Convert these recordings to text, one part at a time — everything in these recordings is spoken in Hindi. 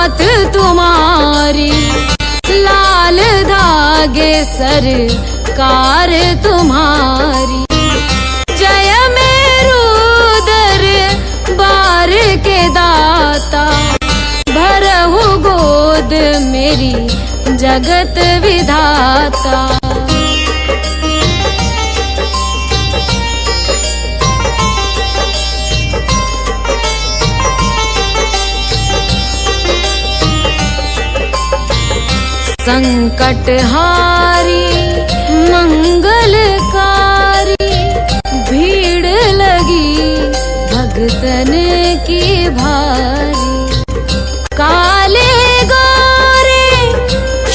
नाथ तुम्हारी, लाल धागे सरकार तुम्हारी। जय मेरू दरबार के दाता, भरहु गोद मेरी जगत विधाता। संकटहारी मंगलकारी, भीड़ लगी भगतन की भारी। काले गोरे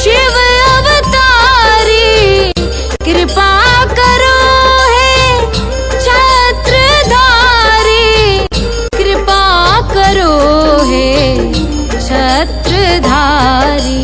शिव अवतारी, कृपा करो हे छत्रधारी, कृपा करो हे छत्रधारी।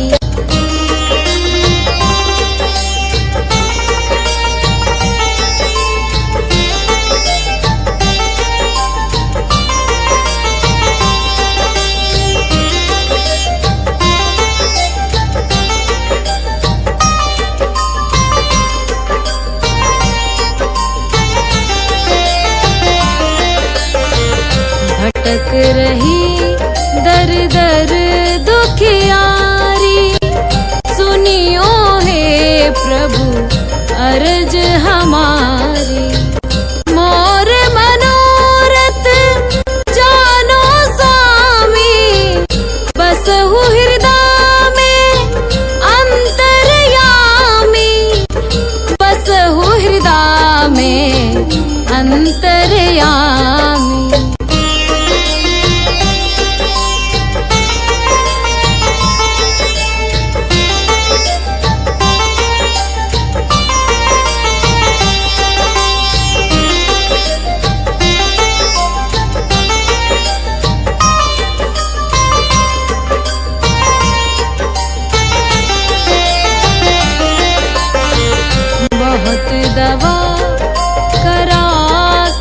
भटक रही दर दर दुखियारी, सुनियो हे प्रभु अर्ज हमारी। मोर मनोरथ जानो स्वामी, बसहु हृदय में अंतर्यामी, बसहु हृदय में अंतर्यामी। बहुत दवा करा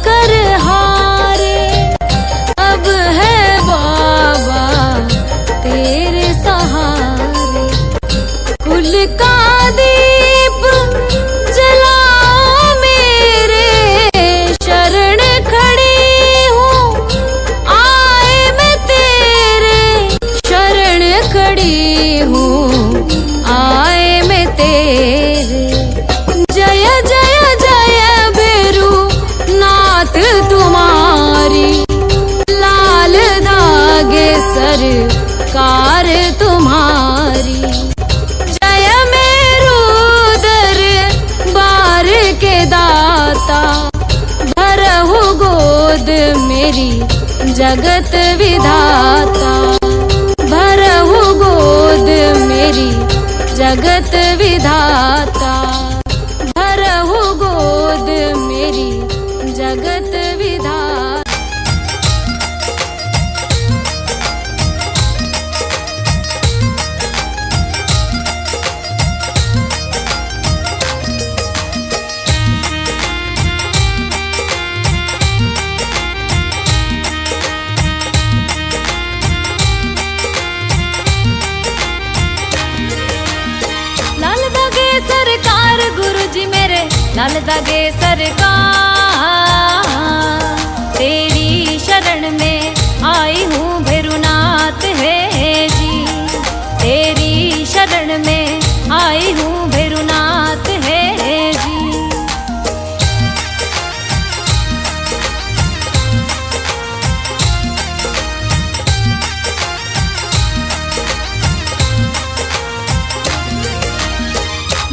कर हारे, अब है बाबा तेरे सहारे। कुल का दीप जलाओ मेरे, शरण खड़ी हूँ आए मैं तेरे, शरण खड़ी हूँ आए मैं तेरे। जय जय जय भैरू नाथ तुम्हारी, लाल धागे सरकार तुम्हारी। जय मेरू दरबार के दाता, भरहु गोद मेरी जगत विधाता, भरहु गोद मेरी जगत विधाता, भरहु गोद मेरी जगत विधाता। लाल धागे सरकार गुरुजी मेरे, लाल धागे सरकार, तेरी शरण में आई हूँ भैरुनाथ है जी, तेरी शरण में आई हूँ भैरुनाथ है जी।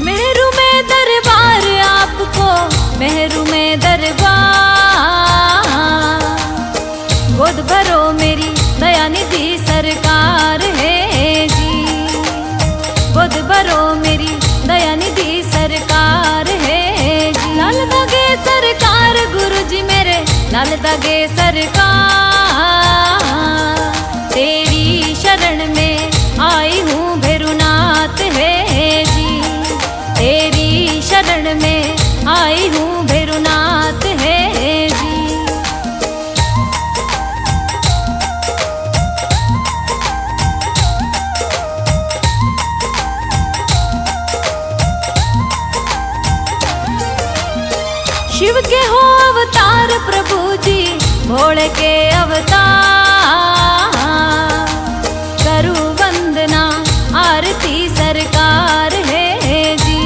मेरू में दरबार आपको, मेहरू में दरबार, गोद भरो मेरी दया निधि सरकार है जी, गोद भरो मेरी दया निधि सरकार है जी। लाल धागे सरकार गुरुजी मेरे, लाल धागे सरकार, तेरी शरण में आई हूँ भैरुनाथ है जी, तेरी शरण में आई हूँ भैरुनाथ है जी। भोले के अवतार। करूँ वंदना आरती सरकार है जी,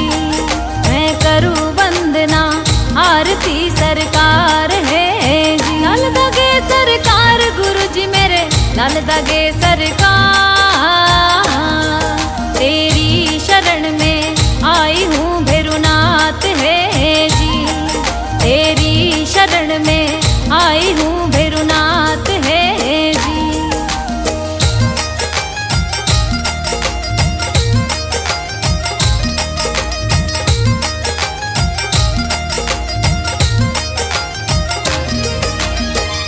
मैं करूँ वंदना आरती सरकार है जी। लाल दागे सरकार गुरु जी मेरे, लाल दागे सरकार। तेरी शरण में आई हूँ भैरुनाथ है जी, तेरी शरण में आई हूँ भैरुनाथ है जी।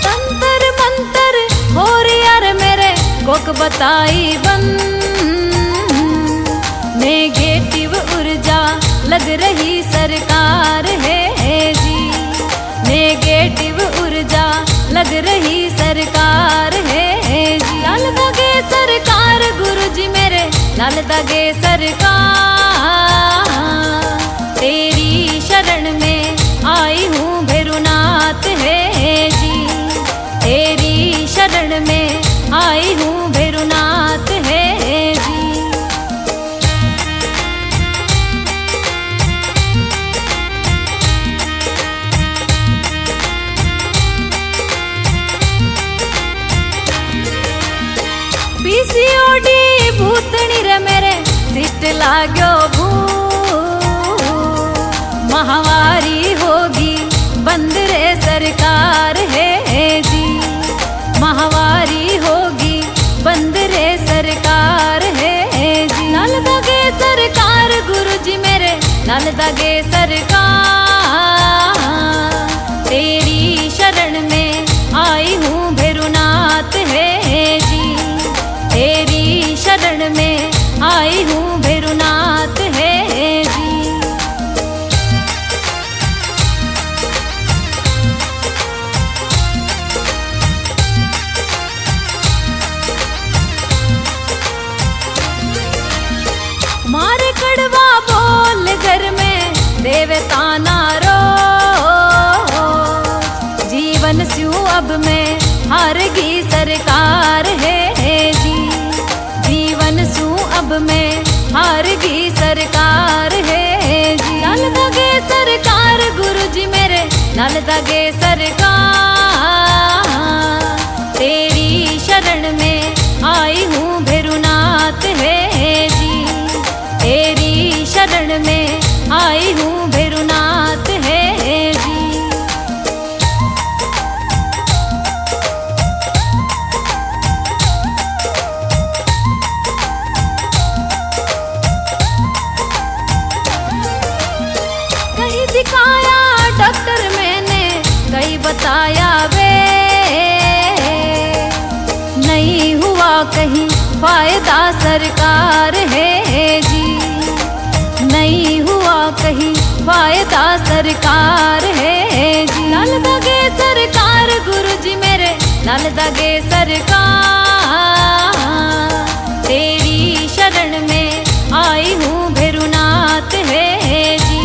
तंत्र मंत्र हो यार मेरे कोक बताई बंद, नेगेटिव ऊर्जा लग रही सरकार है जी, नेगेटिव ऊर्जा लग रही सरकार है जी। लाल दागे सरकार गुरु जी मेरे, लाल दागे सरकार। तेरी शरण में आई हूँ भैरुनाथ है जी, तेरी शरण में आई हूँ भैरुनाथ है जी। पीसीओडी भूतनी रे मेरे सिस्ट लाग्यो भू, महावारी होगी बंद रे सरकार है जी, महावारी होगी बंद रे सरकार है जी। लाल दागे सरकार गुरु जी मेरे, लाल दागे सरकार। तेरी शरण में आई हूँ भैरुनाथ है जी, तेरी शरण में आई हूँ भैरुनाथ है जी। मारे कड़वा बोल घर में देवता नारो, जीवन स्यू अब में हारगी सरकार है जी, जीवन सू अब में हारगी सरकार है जी। लाल दागे सरकार गुरु जी मेरे, लाल दागे सरकार। तेरी शरण में आई हूँ भैरुनाथ है जी, तेरी शरण में आई हूँ भैरुनाथ है जी। कहीं दिखाया डॉक्टर मैंने, कहीं बताया वे, नहीं हुआ कहीं फायदा सरकार है जी, नहीं हुआ कहीं फायदा सरकार है जी। लाल दागे सरकार गुरु जी मेरे, लाल दागे सरकार। तेरी शरण में आई हूँ भैरुनाथ है जी,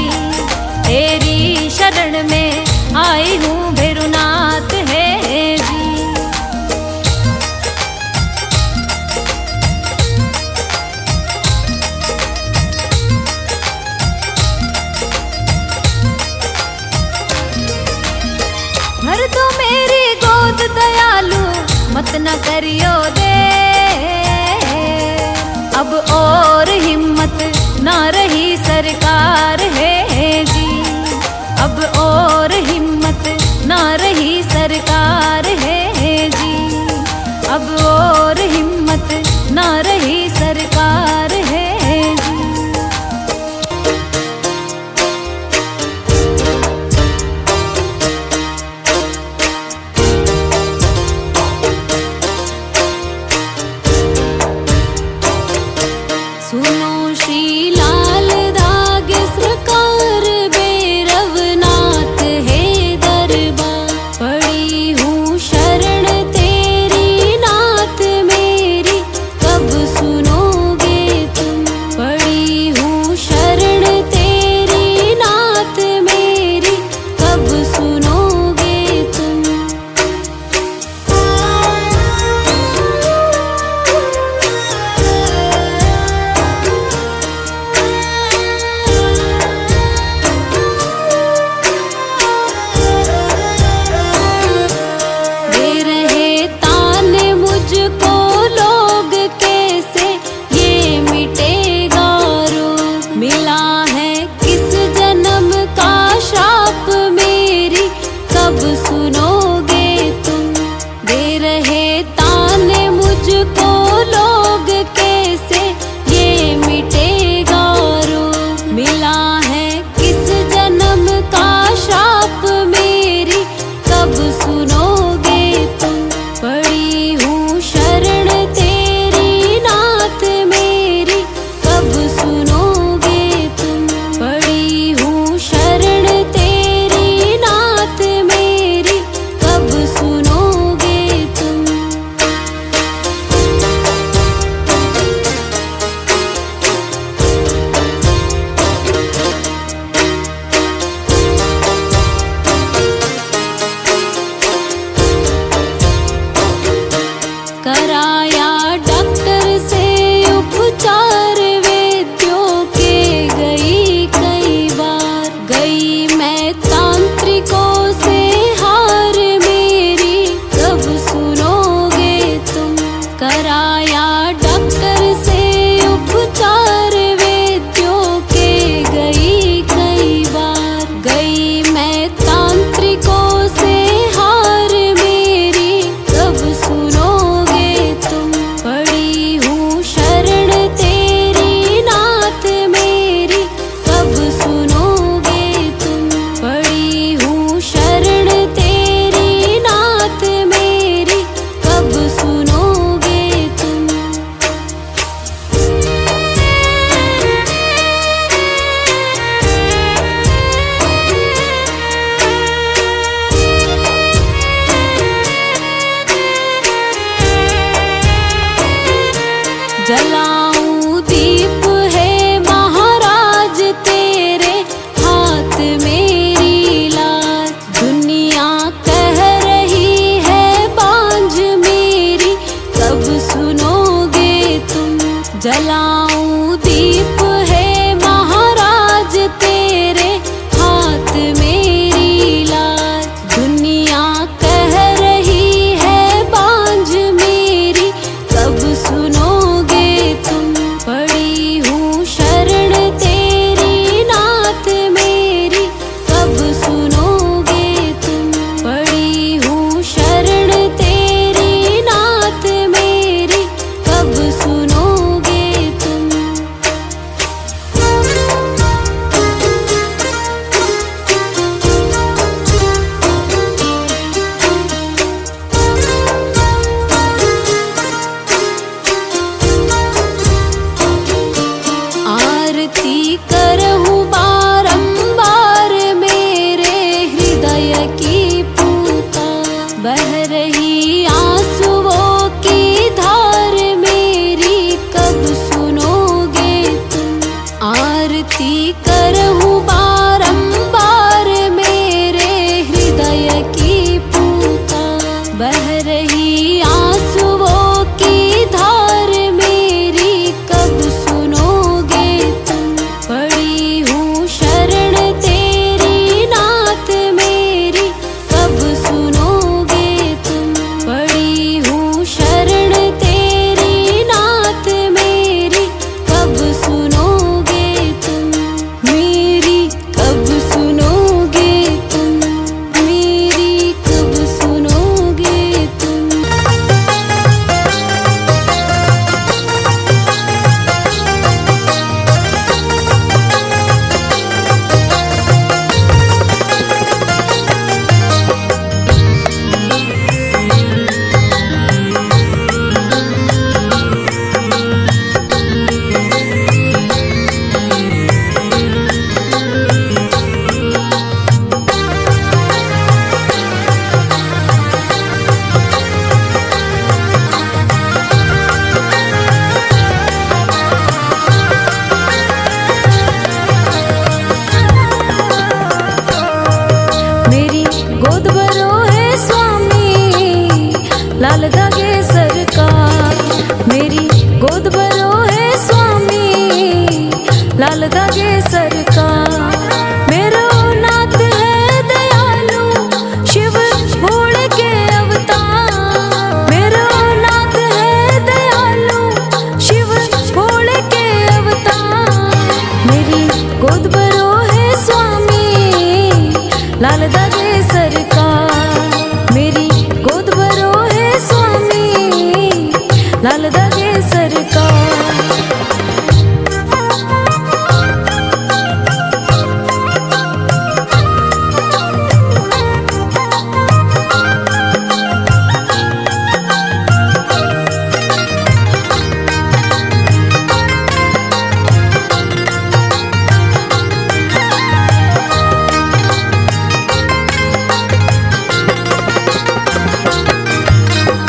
तेरी शरण में आई हूँ भैरुनाथ है जी। भर दो मेरी गोद दयालु मत न करियो दे, अब और हिम्मत ना रही सरकार है जी, अब और हिम्मत ना रही सरकार है जी, अब और हिम्मत ना रही सरकार है जी। सुनो श्री लाल दागे जलाऊं दीप है महाराज तेरे हाथ मेरी लाज। दुनिया कह रही है बांझ मेरी, कब सुनोगे तुम। जलाऊं दीप है महाराज तेरे हाथ मेरी लाज। दुनिया कह रही है बांझ मेरी, कब सुनोगे तुम। पड़ी हूँ शरण तेरी नाथ मेरी, कब सुनोगे तुम। पड़ी हूँ शरण तेरी नाथ मेरी, कब सुनोगे तुम। आरती करहूँ बारंबार मेरे हृदय की पुकार। बह रही आंसुओं की धार मेरी, कब सुनोगे तुम। आरती करहूँ बारंबार मेरे हृदय की पुकार। बह रही आंसुओं की धार मेरी, कब सुनोगे तुम। पड़ी हूँ शरण तेरी नाथ मेरी, कब सुनोगे तुम। पड़ी हूँ शरण तेरी नाथ मेरी, कब सुनोगे तुम। मेरी कब सुनोगे तुम। मेरी कब सुनोगे तुम। मेरी गोद भरो है स्वामी, लाल धागे सरकार। मेरी गोद भरो है स्वामी, लाल धागे सरकार। मेरो नाथ है दयालु, शिव भोले के अवतार। मेरो नाथ है दयालु, शिव भोले के अवतार। मेरी गोद भरो है स्वामी, लाल धागे सरकार। मेरी गोद भरो है स्वामी, लाल धागे सरकार।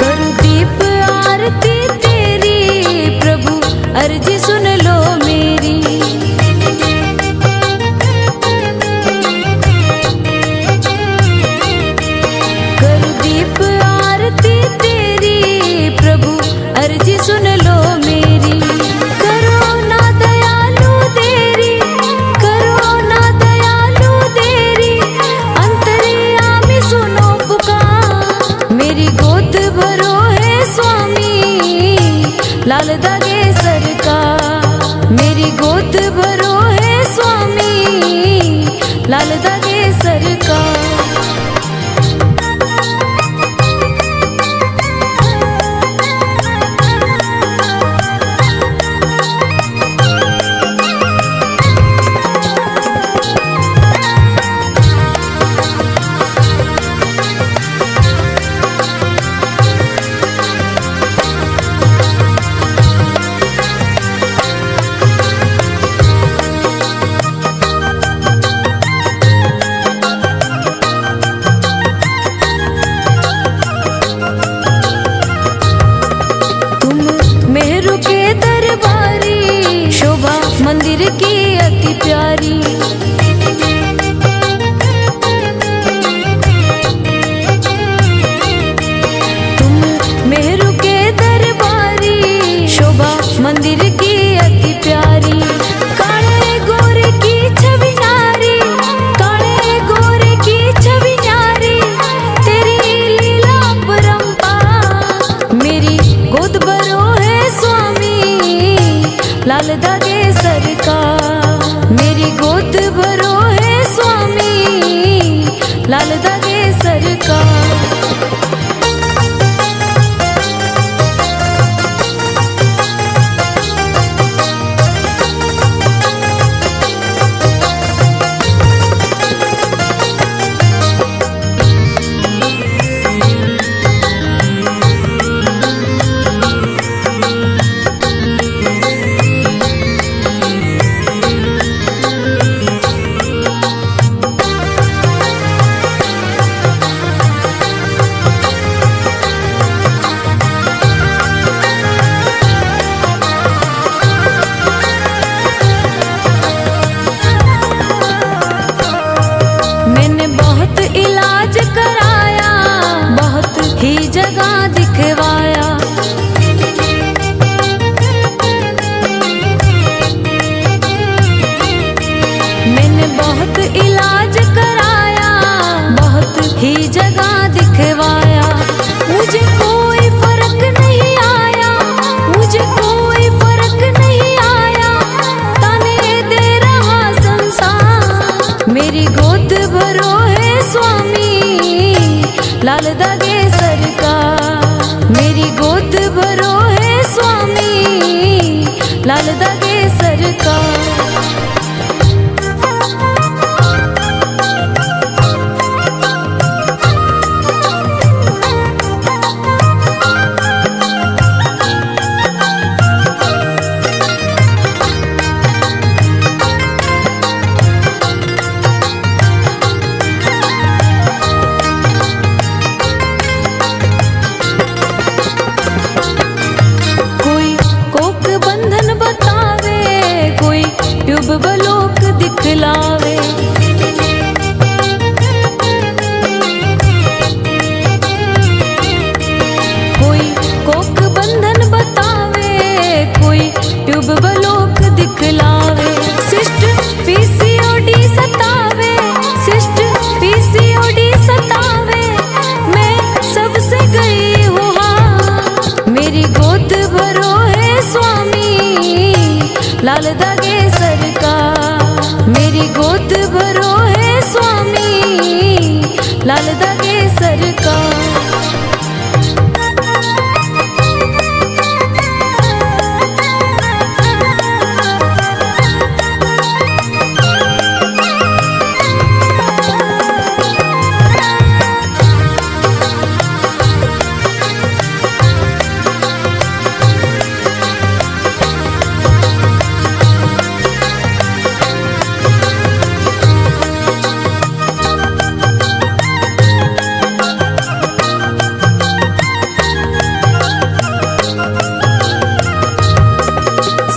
करूँ दीप आरती तेरी, प्रभु अर्जी सुन लो मेरी। करूँ दीप आरती तेरी, प्रभु अर्जी सुन लो मेरी। करो ना दयालु देरी, करो ना दयालु देरी, अंतर्यामी सुनो पुकार। मेरी गोद भरो है स्वामी, लाल धागे सरकार। मेरी गोद भरो है स्वामी, लाल धागे सरकार। मंदिर की अति प्यारी। तुम मेरू के दरबारी, शोभा मंदिर की अति प्यारी। काले गोरे की छवि न्यारी, काले गोरे की छवि न्यारी, तेरी लीला परंपार। मेरी गोद भरो है स्वामी, लाल दागे सरकार। मेरी गोद भरो है स्वामी, लाल दागे सरकार। मैंने बहुत इलाज कराया, बहुत ही जगह दिखवाया। मैंने बहुत इलाज कराया, बहुत ही जगह दिखवाया। मुझे कोई फर्क नहीं आया, मुझे कोई फर्क नहीं आया, ताने दे रहा संसार। मेरी गोद भरो है स्वामी, लाल दागे सरकार। मेरी गोद भरो है स्वामी, लाल दागे सरकार। बलोक दिखलावे, कोई कोक बंधन बतावे, कोई ट्यूब बलोक दिखलावे। सिस्ट पीसीओडी सतावे, सिस्ट पीसीओडी सतावे, मैं सबसे गई हूँ हाँ। मेरी गोद भरो है स्वामी, लाल दागे सरकार। मेरी गोद भरो है स्वामी, लाल दागे सरकार।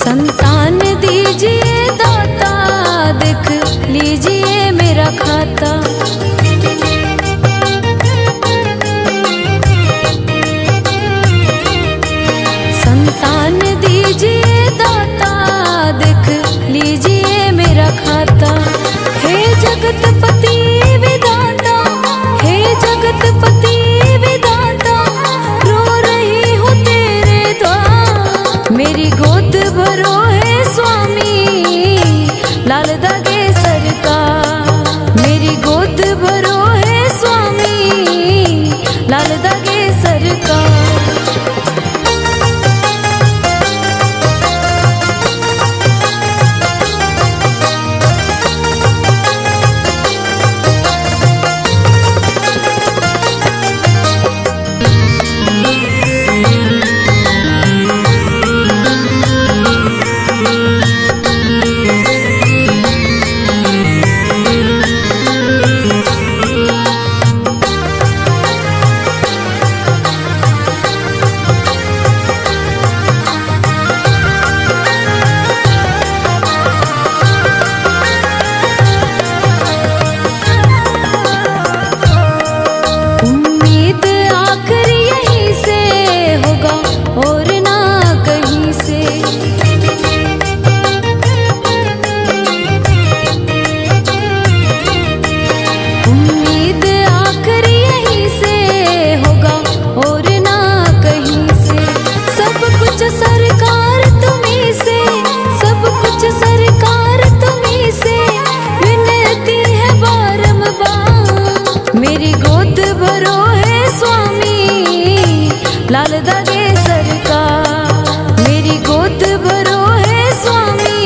संतान दीजिए दाता, देख लीजिए मेरा खाता। संतान दीजिए दाता, देख लीजिए मेरा खाता। हे जगतपति विधाता, हे जगतपति विधाता, रो रही हूँ तेरे द्वार। मेरी गोद भरो है स्वामी, लाल दागे सरकार। मेरी गोद भरो है स्वामी, लाल दागे सरकार। लाल धागे सरकार। मेरी गोद भरो है स्वामी,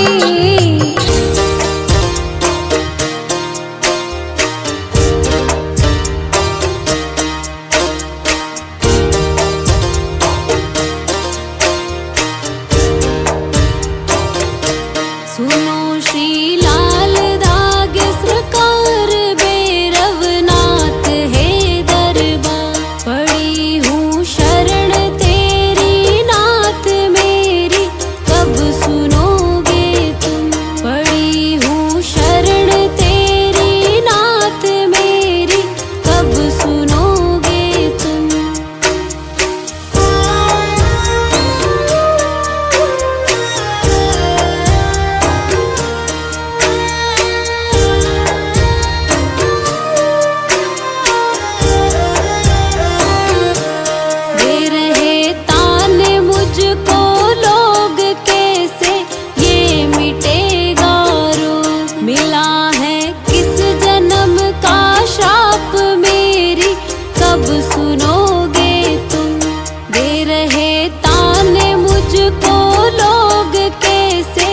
सुनो श्री लाल धागे सरकार, भैरवनाथ है दरबार। पड़ी हूँ शरण तेरी नाथ मेरी, कब सुनोगे तुम। पड़ी हूँ शरण तेरी नाथ मेरी, कब सुनोगे तुम। मुझको लोग कैसे, ये मिटेगा रोग। मिला है किस जन्म का शाप मेरी, कब सुनोगे तुम। दे रहे ताने मुझको लोग कैसे,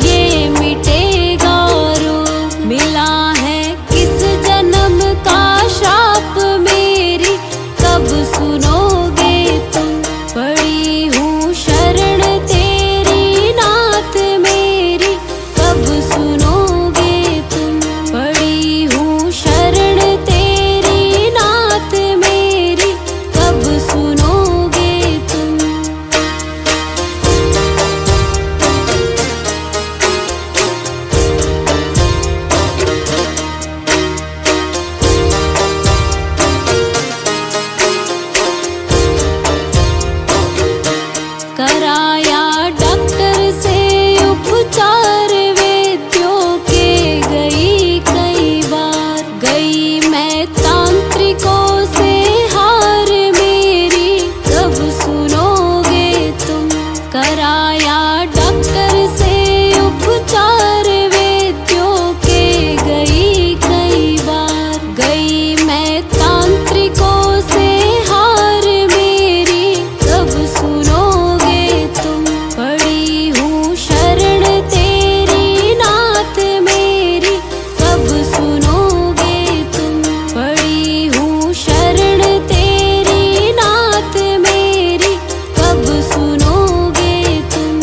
ये मिटेगा रोग। मिला है किस जन्म का शाप मेरी, कब सुनोगे तुम। पड़ी हूँ शरण तेरी नाथ मेरी, कब सुनोगे तुम। पड़ी हूँ शरण तेरी नाथ मेरी, कब सुनोगे तुम। कराया डॉक्टर से उपचार, वैद्यों के गई कई बार। गई मैं तांत्रिकों से हार मेरी, कब सुनोगे तुम। कराया डॉक्टर से उपचार, वैद्यों के गई कई बार। गई मैं तांत्रिकों से हार मेरी, कब सुनोगे तुम। पड़ी हूँ शरण तेरी नाथ मेरी, कब सुनोगे तुम। पड़ी हूँ शरण तेरी नाथ मेरी, कब सुनोगे तुम।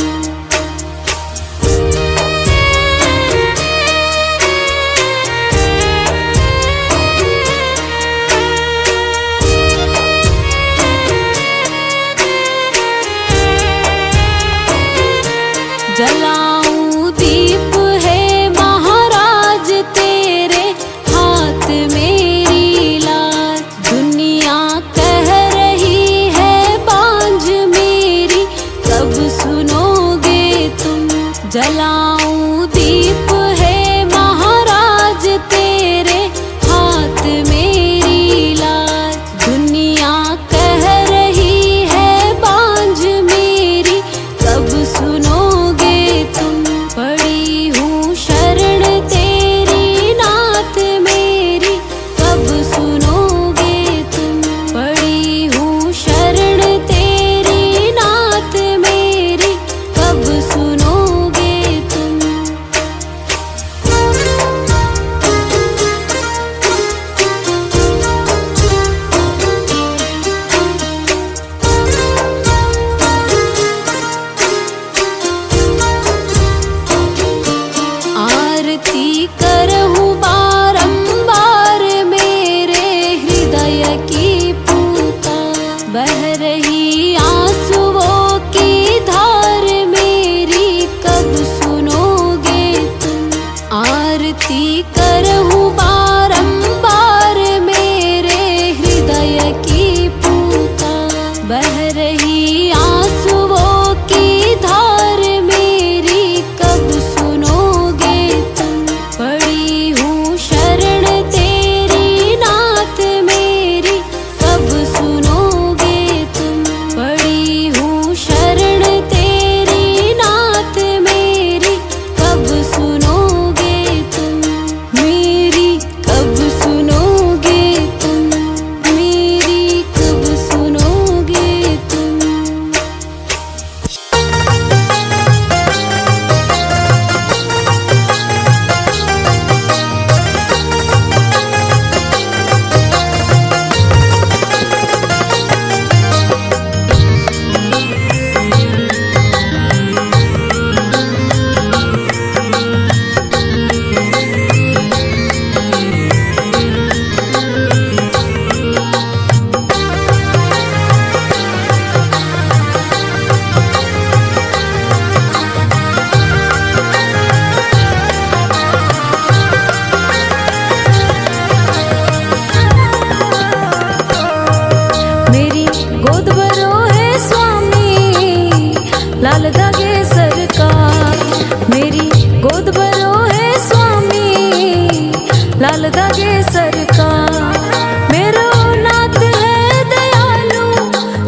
जलाऊं दीप है महाराज तेरे हाथ मेरी लाज। दुनिया कह रही है बांझ मेरी, कब सुनोगे तुम। जलाऊं दीप है महाराज तेरे हाथ मेरी लाज। दुनिया कह रही है बांझ मेरी, कब सुनोगे तुम। पड़ी हूँ शरण तेरी नाथ मेरी, कब सुनोगे तुम। पड़ी हूँ शरण तेरी नाथ मेरी, कब सुनोगे तुम। आरती करहूँ बारंबार, मेरे हृदय की पुकार। बह रही आंसुओं की धार मेरी, कब सुनोगे तुम। आरती करहूँ बारंबार, मेरे हृदय की पुकार। बह रही आंसुओं की धार मेरी, कब सुनोगे तुम। पड़ी हूँ शरण तेरी नाथ मेरी, कब सुनोगे तुम। पड़ी हूँ शरण तेरी नाथ मेरी, कब सुनोगे तुम। मेरी कब सुनोगे तुम। मेरी कब सुनोगे तुम। लाल धागे सरकार। मेरी गोद भरो है स्वामी, लाल धागे सरकार। मेरो नाथ है दयालु,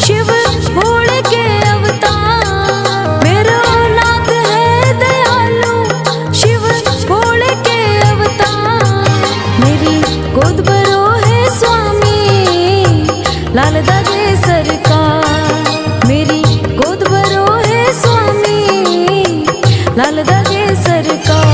शिव भोले के अवतार। मेरो नाथ है दयालु, शिव भोले के अवतार। मेरी गोद भरो है स्वामी, लाल धागे सरकार। मेरी गोद भरो है स्वामी, लाल धागे सरकार।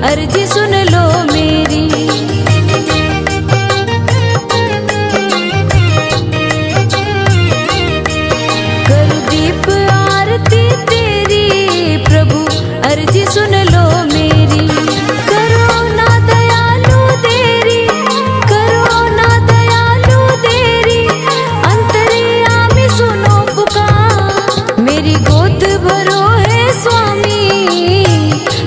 अर्जी सुन लो मेरी, करूं दीप आरती तेरी प्रभु, अर्जी सुन लो मेरी। करो ना दयालु देरी, करो ना दयालु देरी, अंतर्यामी सुनो पुकार। मेरी गोद भरो है स्वामी,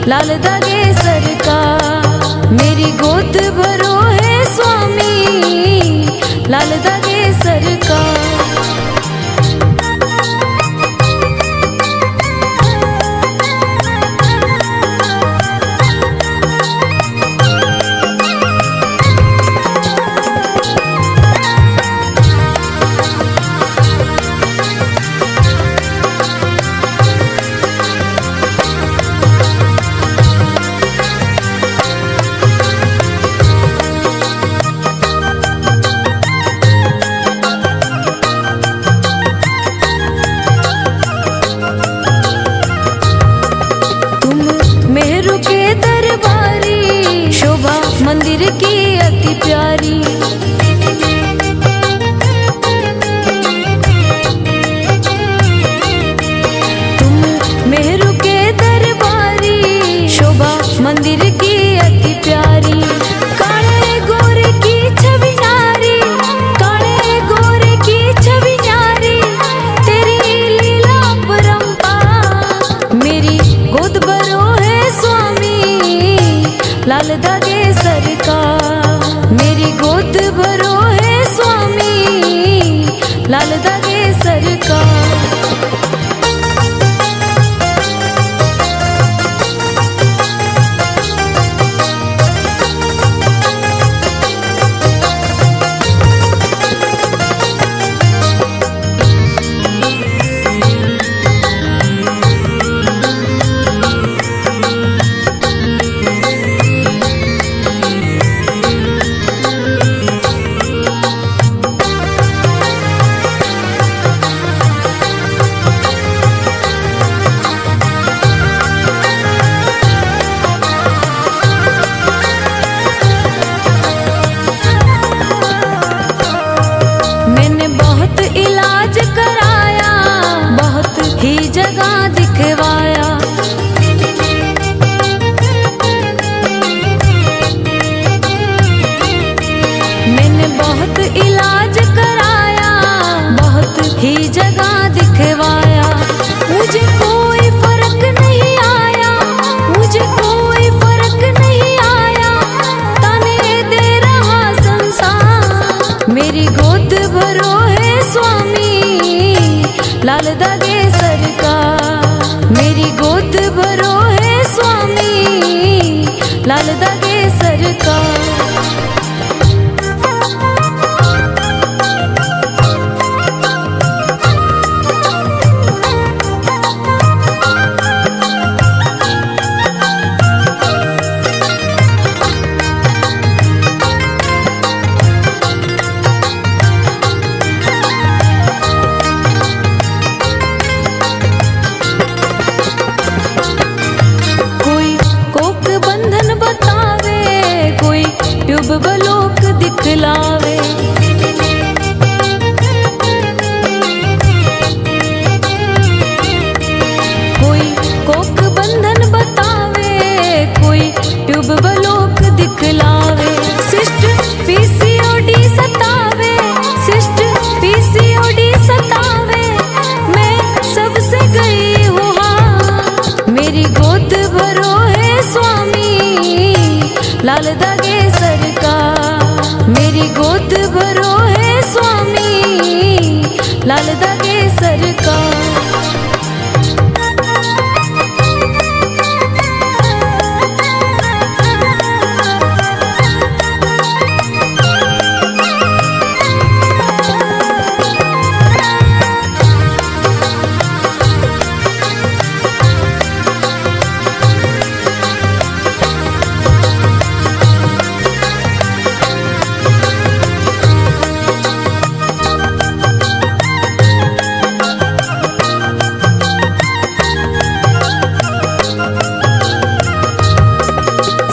लाल धागे सरकार। मेरी गोद भरो है स्वामी, लाल धागे सरकार। मंदिर की अति प्यारी, तुम मेहरू के दरबारी, शोभा मंदिर की अति प्यारी। काले गोरे की छवि नारी, काले गोरे की छवि नारी, तेरी लीला परंपार। मेरी गोद भरो है स्वामी, लाल धागे सरकार। मेरी गोद भरो है स्वामी, लाल धागे सरकार। इलाज कराया, बहुत ही जगह दिखवाया। मैंने बहुत इलाज कराया, बहुत ही जगह दिखवाया। मुझे कोई फर्क नहीं आया, मुझे कोई फर्क नहीं आया, ताने दे रहा संसार। मेरी गोद भरो है स्वामी, लाल धागे सरकार। मेरी गोद भरो है स्वामी, लाल धागे सरकार। कोई कोक बंधन बतावे, कोई लाल दागे सरकार। मेरी गोद भरो है स्वामी, लाल दागे सरकार।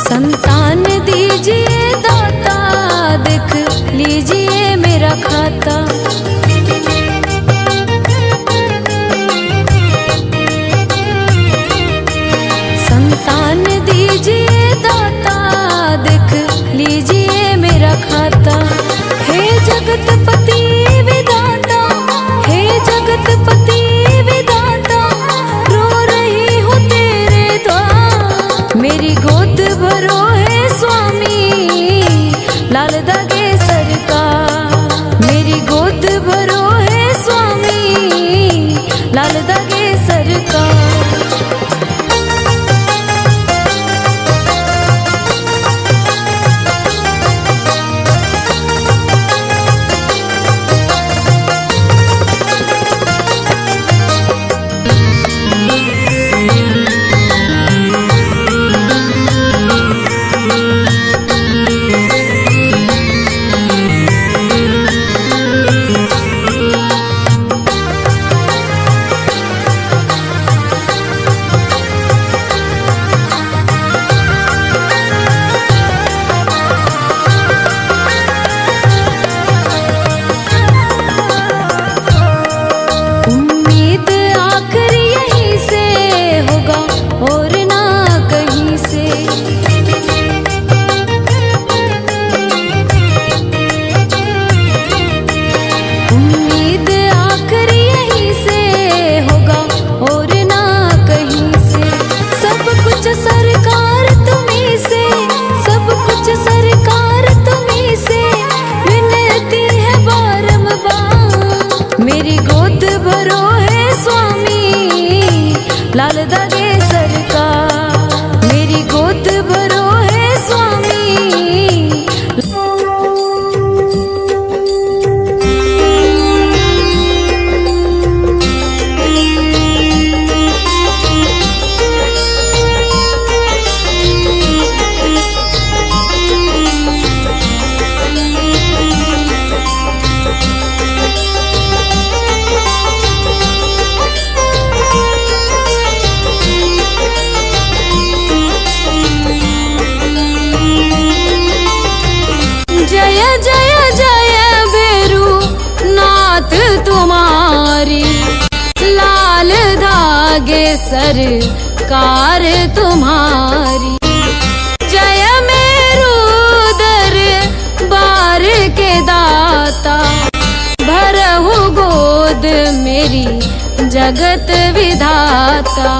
संतान दीजिए दाता, देख लीजिए मेरा खाता। संतान दीजिए दाता, देख लीजिए मेरा खाता। हे जगतपति विधाता, हे जगतपति विधाता, रो रही हूँ तेरे द्वार। मेरी गोद भरो है स्वामी, लाल दागे सरकार। मेरी गोद भरो है स्वामी, लाल दागे सरकार। सरकार तुम्हीं से, सब कुछ सरकार तुम्हीं से, विनती है बारंबार। मेरी गोद भरो है स्वामी, लाल दागे सरकार। मेरी गोद भरो है स्वामी। जय जय जय भैरू नाथ तुम्हारी, लाल धागे सरकार तुम्हारी। जय मेरू दरबार के दाता, भरहु गोद मेरी जगत विधाता।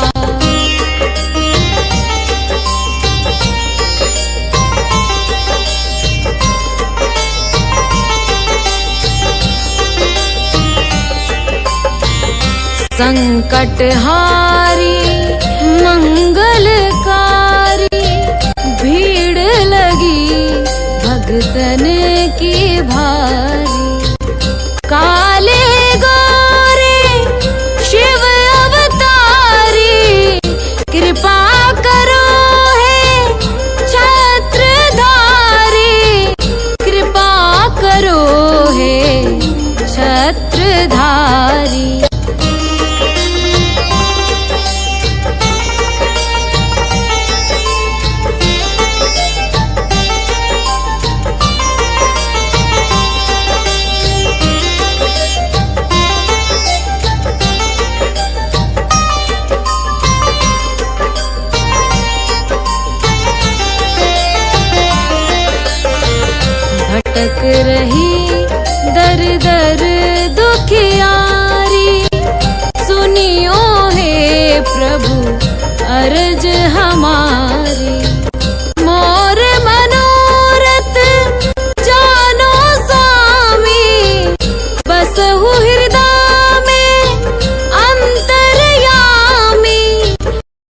संकटहारी मंगलकारी,